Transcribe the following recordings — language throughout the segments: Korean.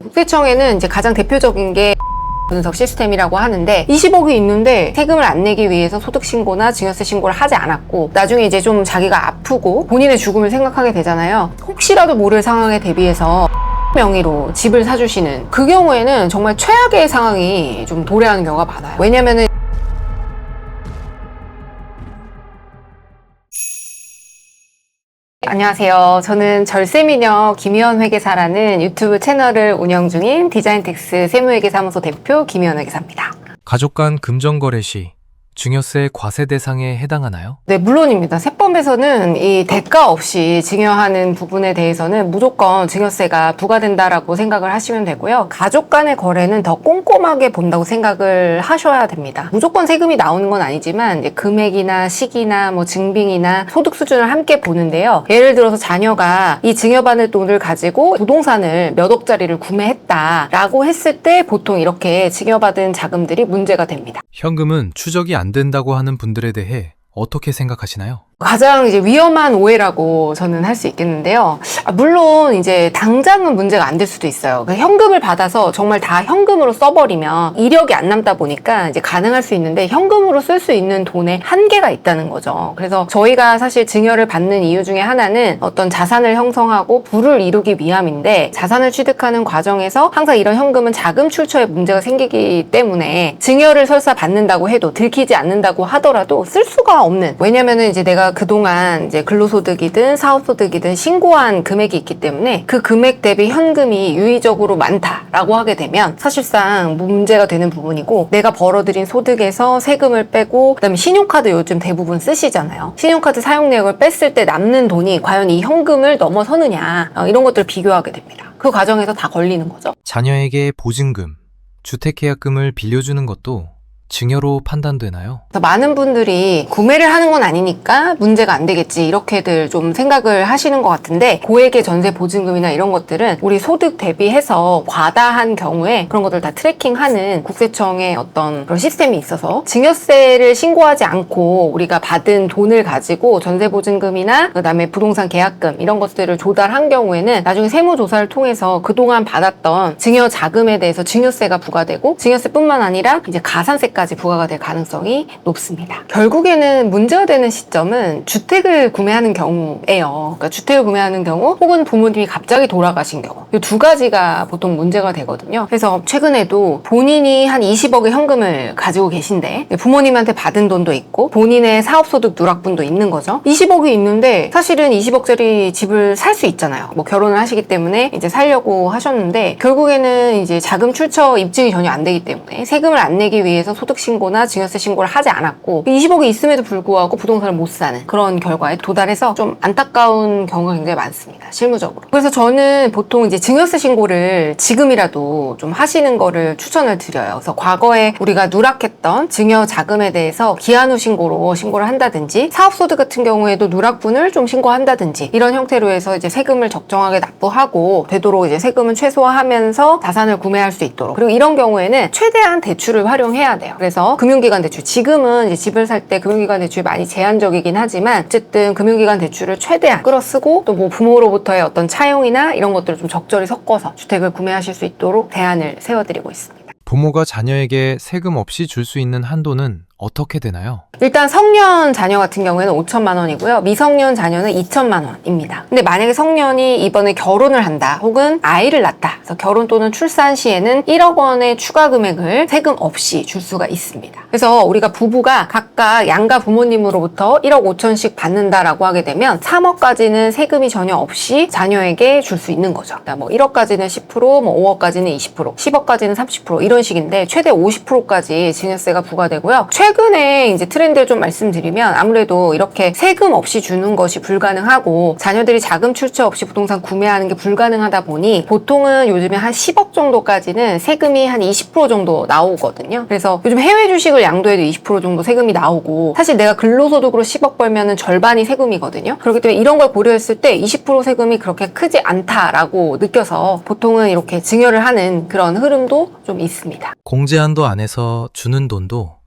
국세청에는 이제 가장 대표적인 게 분석 시스템이라고 하는데 20억이 있는데 세금을 안 내기 위해서 소득신고나 증여세 신고를 하지 않았고 나중에 이제 좀 자기가 아프고 본인의 죽음을 생각하게 되잖아요. 혹시라도 모를 상황에 대비해서 명의로 집을 사주시는 그 경우에는 정말 최악의 상황이 좀 도래하는 경우가 많아요. 왜냐면은 안녕하세요. 저는 절세미녀 김희원 회계사라는 유튜브 채널을 운영 중인 디자인텍스 세무회계사무소 대표 김희원 회계사입니다. 가족 간 금전거래 시 증여세 과세 대상에 해당하나요? 네, 물론입니다. 세법에서는 이 대가 없이 증여하는 부분에 대해서는 무조건 증여세가 부과된다라고 생각을 하시면 되고요. 가족 간의 거래는 더 꼼꼼하게 본다고 생각을 하셔야 됩니다. 무조건 세금이 나오는 건 아니지만 이제 금액이나 시기나 뭐 증빙이나 소득 수준을 함께 보는데요. 예를 들어서 자녀가 이 증여받을 돈을 가지고 부동산을 몇 억짜리를 구매했다라고 했을 때 보통 이렇게 증여받은 자금들이 문제가 됩니다. 현금은 추적이 안 된다고 하는 분들에 대해 어떻게 생각하시나요? 가장 이제 위험한 오해라고 저는 할 수 있겠는데요. 물론 이제 당장은 문제가 안 될 수도 있어요. 현금을 받아서 정말 다 현금으로 써버리면 이력이 안 남다 보니까 이제 가능할 수 있는데 현금으로 쓸 수 있는 돈에 한계가 있다는 거죠. 그래서 저희가 사실 증여를 받는 이유 중에 하나는 어떤 자산을 형성하고 부를 이루기 위함인데 자산을 취득하는 과정에서 항상 이런 현금은 자금 출처에 문제가 생기기 때문에 증여를 설사 받는다고 해도 들키지 않는다고 하더라도 쓸 수가 없는, 왜냐면은 이제 내가 그동안 이제 근로소득이든 사업소득이든 신고한 금액이 있기 때문에 그 금액 대비 현금이 유의적으로 많다라고 하게 되면 사실상 문제가 되는 부분이고, 내가 벌어들인 소득에서 세금을 빼고 그다음에 신용카드 요즘 대부분 쓰시잖아요. 신용카드 사용 내역을 뺐을 때 남는 돈이 과연 이 현금을 넘어서느냐, 이런 것들을 비교하게 됩니다. 그 과정에서 다 걸리는 거죠. 자녀에게 보증금, 주택계약금을 빌려주는 것도 증여로 판단되나요? 많은 분들이 구매를 하는 건 아니니까 문제가 안 되겠지 이렇게들 좀 생각을 하시는 것 같은데, 고액의 전세 보증금이나 이런 것들은 우리 소득 대비해서 과다한 경우에 그런 것들 다 트래킹하는 국세청의 어떤 그런 시스템이 있어서 증여세를 신고하지 않고 우리가 받은 돈을 가지고 전세 보증금이나 그다음에 부동산 계약금 이런 것들을 조달한 경우에는 나중에 세무조사를 통해서 그동안 받았던 증여 자금에 대해서 증여세가 부과되고, 증여세뿐만 아니라 이제 가산세까지 부과가 될 가능성이 높습니다. 결국에는 문제가 되는 시점은 주택을 구매하는 경우예요. 그러니까 주택을 구매하는 경우 혹은 부모님이 갑자기 돌아가신 경우, 이 두 가지가 보통 문제가 되거든요. 그래서 최근에도 본인이 한 20억의 현금을 가지고 계신데 부모님한테 받은 돈도 있고 본인의 사업소득 누락분도 있는 거죠. 20억이 있는데 사실은 20억짜리 집을 살 수 있잖아요. 뭐 결혼을 하시기 때문에 이제 살려고 하셨는데 결국에는 이제 자금 출처 입증이 전혀 안 되기 때문에 세금을 안 내기 위해서 소득신고나 증여세 신고를 하지 않았고 20억이 있음에도 불구하고 부동산을 못 사는 그런 결과에 도달해서 좀 안타까운 경우가 굉장히 많습니다. 실무적으로. 그래서 저는 보통 이제 증여세 신고를 지금이라도 좀 하시는 거를 추천을 드려요. 그래서 과거에 우리가 누락했던 증여 자금에 대해서 기한 후 신고로 신고를 한다든지, 사업소득 같은 경우에도 누락분을 좀 신고한다든지 이런 형태로 해서 이제 세금을 적정하게 납부하고 되도록 이제 세금은 최소화하면서 자산을 구매할 수 있도록, 그리고 이런 경우에는 최대한 대출을 활용해야 돼요. 그래서 금융기관 대출, 지금은 이제 집을 살 때 금융기관 대출이 많이 제한적이긴 하지만 어쨌든 금융기관 대출을 최대한 끌어쓰고 또 뭐 부모로부터의 어떤 차용이나 이런 것들을 좀 적절히 섞어서 주택을 구매하실 수 있도록 대안을 세워드리고 있습니다. 부모가 자녀에게 세금 없이 줄 수 있는 한도는 어떻게 되나요? 일단 성년 자녀 같은 경우에는 5천만 원이고요. 미성년 자녀는 2천만 원입니다. 근데 만약에 성년이 이번에 결혼을 한다 혹은 아이를 낳다, 그래서 결혼 또는 출산 시에는 1억 원의 추가 금액을 세금 없이 줄 수가 있습니다. 그래서 우리가 부부가 각각 양가 부모님으로부터 1억 5천씩 받는다라고 하게 되면 3억까지는 세금이 전혀 없이 자녀에게 줄 수 있는 거죠. 그러니까 뭐 1억까지는 10%, 뭐 5억까지는 20%, 10억까지는 30% 이런 식인데 최대 50%까지 증여세가 부과되고요. 최근에 이제 트렌드를 좀 말씀드리면 아무래도 이렇게 세금 없이 주는 것이 불가능하고 자녀들이 자금 출처 없이 부동산 구매하는 게 불가능하다 보니 보통은 요즘에 한 10억 정도까지는 세금이 한 20% 정도 나오거든요. 그래서 요즘 해외 주식을 양도해도 20% 정도 세금이 나오고, 사실 내가 근로소득으로 10억 벌면은 절반이 세금이거든요. 그렇기 때문에 이런 걸 고려했을 때 20% 세금이 그렇게 크지 않다라고 느껴서 보통은 이렇게 증여를 하는 그런 흐름도 좀 있습니다. 공제한도 안에서 주는 돈도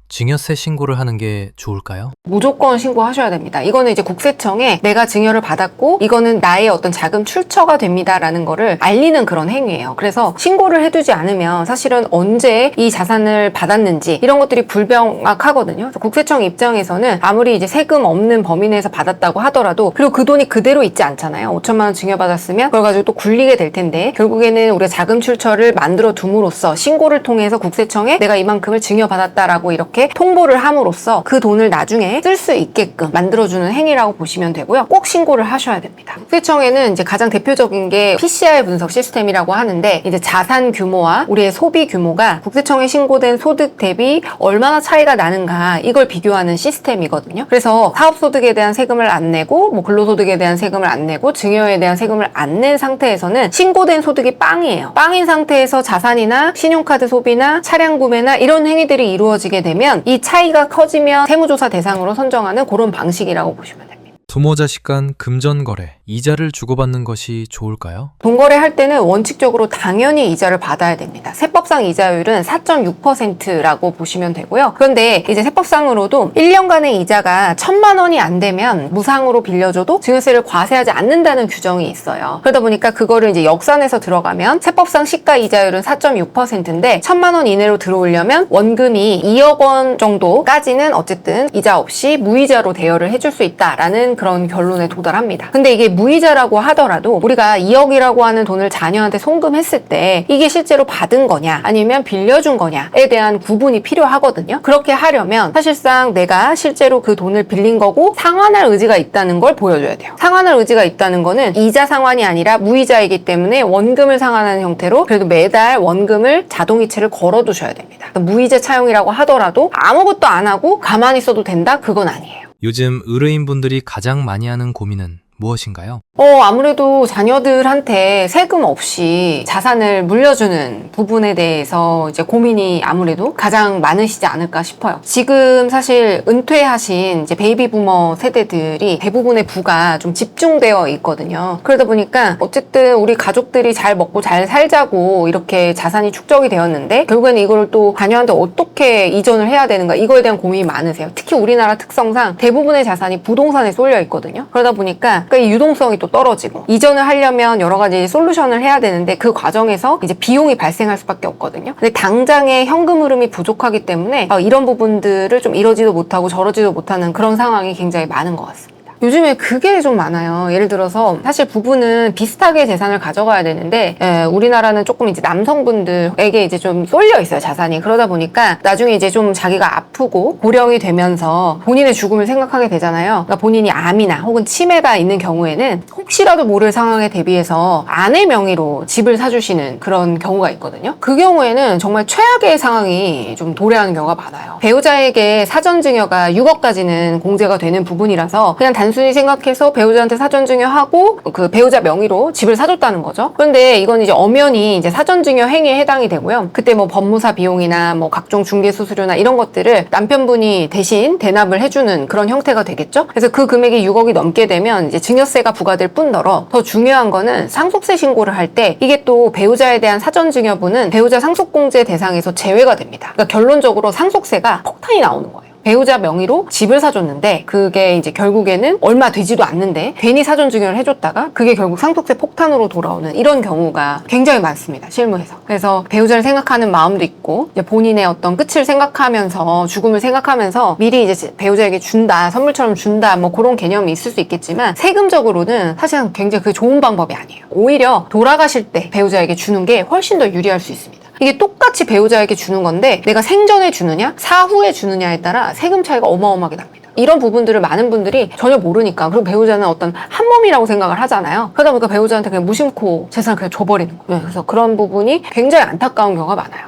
증여세 신고를 하는 게 좋을까요? 무조건 신고하셔야 됩니다. 이거는 이제 국세청에 내가 증여를 받았고 이거는 나의 어떤 자금 출처가 됩니다라는 거를 알리는 그런 행위예요. 그래서 신고를 해두지 않으면 사실은 언제 이 자산을 받았는지 이런 것들이 불명확하거든요. 그래서 국세청 입장에서는 아무리 이제 세금 없는 범위 내에서 받았다고 하더라도 그리고 그 돈이 그대로 있지 않잖아요. 5천만 원 증여받았으면 그걸 가지고 또 굴리게 될 텐데 결국에는 우리가 자금 출처를 만들어 둠으로써 신고를 통해서 국세청에 내가 이만큼을 증여받았다라고 이렇게 통보를 함으로써 그 돈을 나중에 쓸 수 있게끔 만들어주는 행위라고 보시면 되고요. 꼭 신고를 하셔야 됩니다. 국세청에는 이제 가장 대표적인 게 PCR 분석 시스템이라고 하는데 이제 자산 규모와 우리의 소비 규모가 국세청에 신고된 소득 대비 얼마나 차이가 나는가 이걸 비교하는 시스템이거든요. 그래서 사업소득에 대한 세금을 안 내고 뭐 근로소득에 대한 세금을 안 내고 증여에 대한 세금을 안 낸 상태에서는 신고된 소득이 빵이에요. 빵인 상태에서 자산이나 신용카드 소비나 차량 구매나 이런 행위들이 이루어지게 되면 이 차이가 커지면 세무조사 대상으로 선정하는 그런 방식이라고 보시면 됩니다. 부모 자식 간 금전거래, 이자를 주고받는 것이 좋을까요? 돈거래 할 때는 원칙적으로 당연히 이자를 받아야 됩니다. 세법상 이자율은 4.6%라고 보시면 되고요. 그런데 이제 세법상으로도 1년간의 이자가 1,000만 원이 안 되면 무상으로 빌려줘도 증여세를 과세하지 않는다는 규정이 있어요. 그러다 보니까 그거를 이제 역산해서 들어가면 세법상 시가 이자율은 4.6%인데 1,000만 원 이내로 들어오려면 원금이 2억 원 정도까지는 어쨌든 이자 없이 무이자로 대여를 해줄 수 있다라는 그런 결론에 도달합니다. 근데 이게 무이자라고 하더라도 우리가 2억이라고 하는 돈을 자녀한테 송금했을 때 이게 실제로 받은 거냐 아니면 빌려준 거냐에 대한 구분이 필요하거든요. 그렇게 하려면 사실상 내가 실제로 그 돈을 빌린 거고 상환할 의지가 있다는 걸 보여줘야 돼요. 상환할 의지가 있다는 거는 이자 상환이 아니라 무이자이기 때문에 원금을 상환하는 형태로 그래도 매달 원금을 자동이체를 걸어두셔야 됩니다. 무이자 차용이라고 하더라도 아무것도 안 하고 가만히 있어도 된다? 그건 아니에요. 요즘 의뢰인분들이 가장 많이 하는 고민은 무엇인가요? 아무래도 자녀들한테 세금 없이 자산을 물려주는 부분에 대해서 이제 고민이 아무래도 가장 많으시지 않을까 싶어요. 지금 사실 은퇴하신 이제 베이비 부머 세대들이 대부분의 부가 좀 집중되어 있거든요. 그러다 보니까 어쨌든 우리 가족들이 잘 먹고 잘 살자고 이렇게 자산이 축적이 되었는데 결국에는 이걸 또 자녀한테 어떻게 이전을 해야 되는가 이거에 대한 고민이 많으세요. 특히 우리나라 특성상 대부분의 자산이 부동산에 쏠려 있거든요. 그러다 보니까 이 유동성이 또 떨어지고 이전을 하려면 여러 가지 솔루션을 해야 되는데 그 과정에서 이제 비용이 발생할 수밖에 없거든요. 근데 당장의 현금 흐름이 부족하기 때문에 이런 부분들을 좀 이러지도 못하고 저러지도 못하는 그런 상황이 굉장히 많은 것 같습니다. 요즘에 그게 좀 많아요. 예를 들어서 사실 부부는 비슷하게 재산을 가져가야 되는데 우리나라는 조금 이제 남성분들에게 이제 좀 쏠려 있어요, 자산이. 그러다 보니까 나중에 이제 좀 자기가 아프고 고령이 되면서 본인의 죽음을 생각하게 되잖아요. 그러니까 본인이 암이나 혹은 치매가 있는 경우에는 혹시라도 모를 상황에 대비해서 아내 명의로 집을 사주시는 그런 경우가 있거든요. 그 경우에는 정말 최악의 상황이 좀 도래하는 경우가 많아요. 배우자에게 사전증여가 6억까지는 공제가 되는 부분이라서 그냥 단순히 생각해서 배우자한테 사전증여하고 그 배우자 명의로 집을 사줬다는 거죠. 그런데 이건 이제 엄연히 이제 사전증여 행위에 해당이 되고요. 그때 뭐 법무사 비용이나 뭐 각종 중개 수수료나 이런 것들을 남편분이 대신 대납을 해주는 그런 형태가 되겠죠. 그래서 그 금액이 6억이 넘게 되면 이제 증여세가 부과될 뿐더러 더 중요한 거는 상속세 신고를 할 때 이게 또 배우자에 대한 사전증여분은 배우자 상속공제 대상에서 제외가 됩니다. 그러니까 결론적으로 상속세가 폭탄이 나오는 거예요. 배우자 명의로 집을 사줬는데 그게 이제 결국에는 얼마 되지도 않는데 괜히 사전증여를 해줬다가 그게 결국 상속세 폭탄으로 돌아오는 이런 경우가 굉장히 많습니다, 실무에서. 그래서 배우자를 생각하는 마음도 있고 이제 본인의 어떤 끝을 생각하면서 죽음을 생각하면서 미리 이제 배우자에게 준다, 선물처럼 준다 뭐 그런 개념이 있을 수 있겠지만 세금적으로는 사실은 굉장히 그게 좋은 방법이 아니에요. 오히려 돌아가실 때 배우자에게 주는 게 훨씬 더 유리할 수 있습니다. 이게 똑같이 배우자에게 주는 건데 내가 생전에 주느냐 사후에 주느냐에 따라 세금 차이가 어마어마하게 납니다. 이런 부분들을 많은 분들이 전혀 모르니까 그리고 배우자는 어떤 한 몸이라고 생각을 하잖아요. 그러다 보니까 배우자한테 그냥 무심코 재산을 그냥 줘버리는 거예요. 그래서 그런 부분이 굉장히 안타까운 경우가 많아요.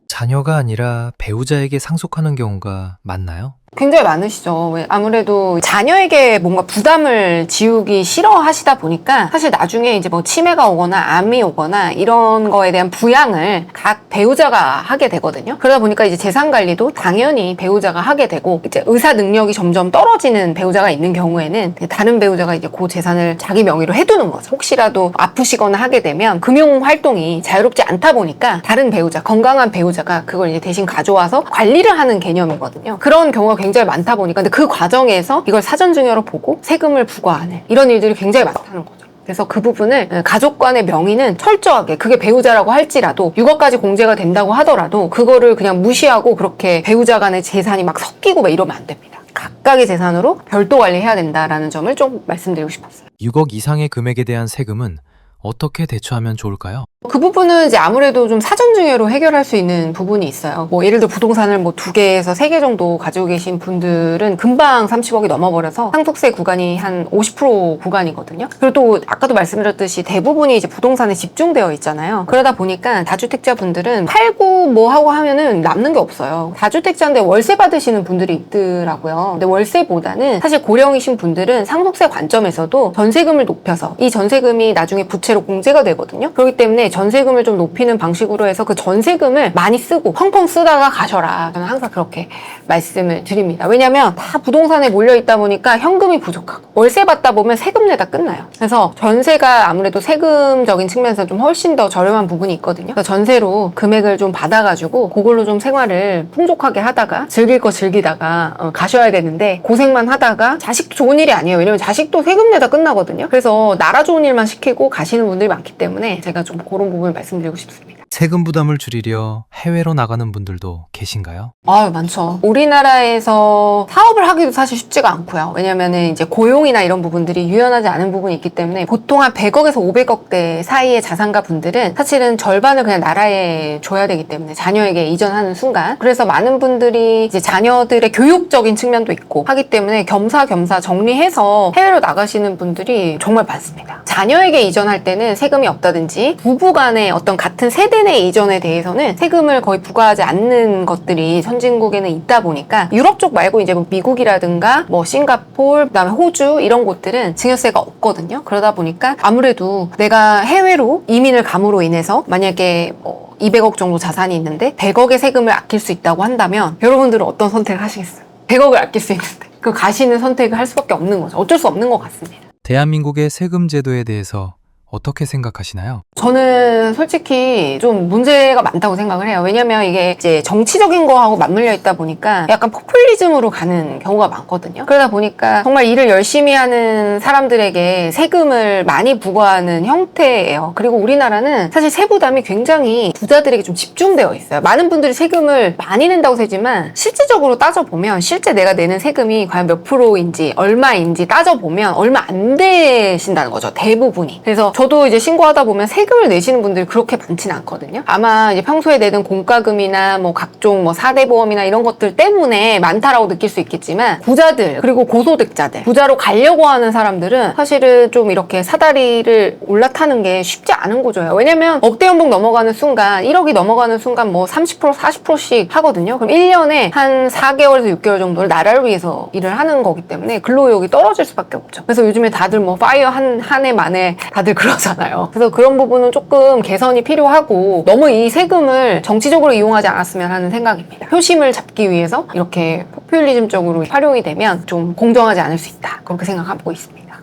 자녀가 아니라 배우자에게 상속하는 경우가 많나요? 굉장히 많으시죠. 아무래도 자녀에게 뭔가 부담을 지우기 싫어하시다 보니까 사실 나중에 이제 뭐 치매가 오거나 암이 오거나 이런 거에 대한 부양을 각 배우자가 하게 되거든요. 그러다 보니까 이제 재산 관리도 당연히 배우자가 하게 되고, 이제 의사 능력이 점점 떨어지는 배우자가 있는 경우에는 다른 배우자가 이제 그 재산을 자기 명의로 해두는 거죠. 혹시라도 아프시거나 하게 되면 금융 활동이 자유롭지 않다 보니까 다른 배우자, 건강한 배우자가 그걸 이제 대신 가져와서 관리를 하는 개념이거든요. 그런 경우가 굉장히 많다 보니까, 근데 그 과정에서 이걸 사전증여로 보고 세금을 부과하는 이런 일들이 굉장히 많다는 거죠. 그래서 그 부분을 가족 간의 명의는 철저하게, 그게 배우자라고 할지라도 6억까지 공제가 된다고 하더라도 그거를 그냥 무시하고 그렇게 배우자 간의 재산이 막 섞이고 막 이러면 안 됩니다. 각각의 재산으로 별도 관리해야 된다라는 점을 좀 말씀드리고 싶었어요. 6억 이상의 금액에 대한 세금은 어떻게 대처하면 좋을까요? 그 부분은 이제 아무래도 좀 사전증여로 해결할 수 있는 부분이 있어요. 뭐 예를 들어 부동산을 뭐 2개에서 3개 정도 가지고 계신 분들은 금방 30억이 넘어버려서 상속세 구간이 한 50% 구간이거든요. 그리고 또 아까도 말씀드렸듯이 대부분이 이제 부동산에 집중되어 있잖아요. 그러다 보니까 다주택자 분들은 팔고 뭐 하고 하면은 남는 게 없어요. 다주택자인데 월세 받으시는 분들이 있더라고요. 근데 월세보다는 사실 고령이신 분들은 상속세 관점에서도 전세금을 높여서 이 전세금이 나중에 부채로 공제가 되거든요. 그렇기 때문에 전세금을 좀 높이는 방식으로 해서 그 전세금을 많이 쓰고 펑펑 쓰다가 가셔라. 저는 항상 그렇게 말씀을 드립니다. 왜냐면 다 부동산에 몰려있다 보니까 현금이 부족하고 월세 받다 보면 세금 내다 끝나요. 그래서 전세가 아무래도 세금적인 측면에서 좀 훨씬 더 저렴한 부분이 있거든요. 그래서 전세로 금액을 좀 받아가지고 그걸로 좀 생활을 풍족하게 하다가 즐길 거 즐기다가 가셔야 되는데, 고생만 하다가 자식도 좋은 일이 아니에요. 왜냐면 자식도 세금 내다 끝나거든요. 그래서 나라 좋은 일만 시키고 가시는 분들이 많기 때문에 제가 좀 그런 부분을 말씀드리고 싶습니다. 세금 부담을 줄이려 해외로 나가는 분들도 계신가요? 아유, 많죠. 우리나라에서 사업을 하기도 사실 쉽지가 않고요. 왜냐면은 이제 고용이나 이런 부분들이 유연하지 않은 부분이 있기 때문에 보통 한 100억에서 500억대 사이의 자산가 분들은 사실은 절반을 그냥 나라에 줘야 되기 때문에, 자녀에게 이전하는 순간. 그래서 많은 분들이 이제 자녀들의 교육적인 측면도 있고 하기 때문에 겸사겸사 정리해서 해외로 나가시는 분들이 정말 많습니다. 자녀에게 이전할 때는 세금이 없다든지 부부 간의 어떤 같은 세대 내 이전에 대해서는 세금을 거의 부과하지 않는 것들이 선진국에는 있다 보니까, 유럽 쪽 말고 이제 뭐 미국이라든가 뭐 싱가포르, 그다음에 호주 이런 곳들은 증여세가 없거든요. 그러다 보니까 아무래도 내가 해외로 이민을 감으로 인해서 만약에 200억 정도 자산이 있는데 100억의 세금을 아낄 수 있다고 한다면 여러분들은 어떤 선택을 하시겠어요? 100억을 아낄 수 있는데 그 가시는 선택을 할 수밖에 없는 거죠. 어쩔 수 없는 것 같습니다. 대한민국의 세금 제도에 대해서 어떻게 생각하시나요? 저는 솔직히 좀 문제가 많다고 생각을 해요. 왜냐면 이게 이제 정치적인 거하고 맞물려 있다 보니까 약간 포퓰리즘으로 가는 경우가 많거든요. 그러다 보니까 정말 일을 열심히 하는 사람들에게 세금을 많이 부과하는 형태예요. 그리고 우리나라는 사실 세부담이 굉장히 부자들에게 좀 집중되어 있어요. 많은 분들이 세금을 많이 낸다고 세지만 실질적으로 따져보면 실제 내가 내는 세금이 과연 몇 프로인지 얼마인지 따져보면 얼마 안 되신다는 거죠. 대부분이. 그래서 저도 이제 신고하다 보면 세금을 내시는 분들이 그렇게 많지는 않거든요. 아마 이제 평소에 내는 공과금이나 뭐 각종 뭐 4대 보험이나 이런 것들 때문에 많다라고 느낄 수 있겠지만, 부자들 그리고 고소득자들, 부자로 가려고 하는 사람들은 사실은 좀 이렇게 사다리를 올라타는 게 쉽지 않은 거죠. 왜냐면 억대 연봉 넘어가는 순간, 1억이 넘어가는 순간 뭐 30% 40%씩 하거든요. 그럼 1년에 한 4개월에서 6개월 정도를 나라를 위해서 일을 하는 거기 때문에 근로의욕이 떨어질 수밖에 없죠. 그래서 요즘에 다들 뭐 파이어 한 해 만에 다들 그러잖아요. 그래서 그런 부분은 조금 개선이 필요하고, 너무 이 세금을 정치적으로 이용하지 않았으면 하는 생각입니다. 표심을 잡기 위해서 이렇게 포퓰리즘적으로 활용이 되면 좀 공정하지 않을 수 있다, 그렇게 생각하고 있습니다.